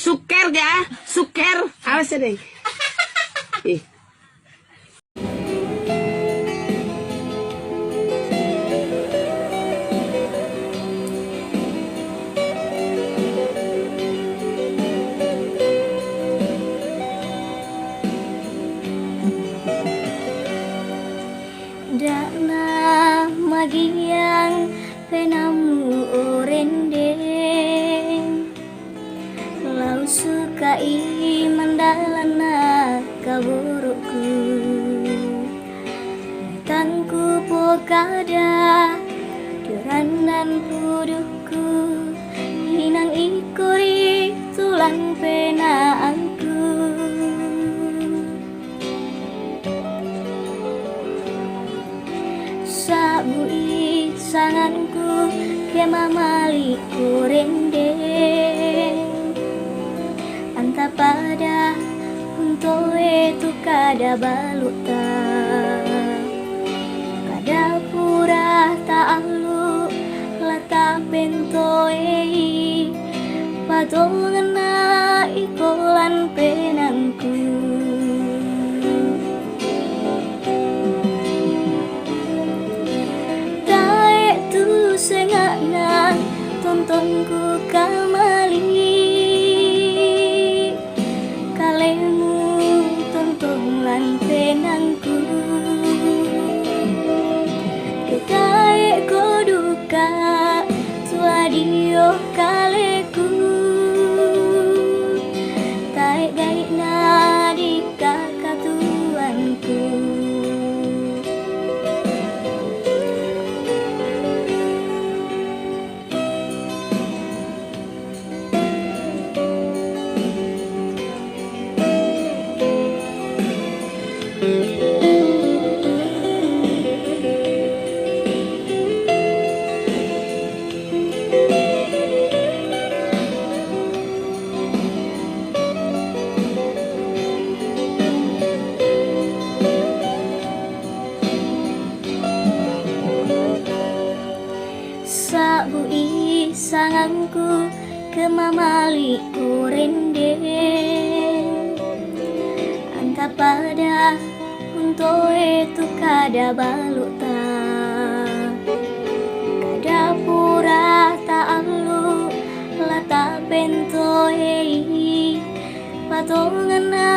suker ya, suker, awas deh. Ih. Dana magiang penamu orendeng lau sukai mandalana kaburukku tangku pokada deranan puduku hinang ikuri tulang penaangku sabui sanganku ke mamali kurendeng anta pada untuk itu kada baluta kada pura ta'alu lata pentoei patongena ikolan penangku sengakna tontonku kamali kalemu tonton lan penangku kekae koduka tuadio kaleku tae gaina di kakatuanku sabui sangangku ke mamali kurendeng anta pada untuk itu kada baluta kada pura ta'alu lata pentoei patongena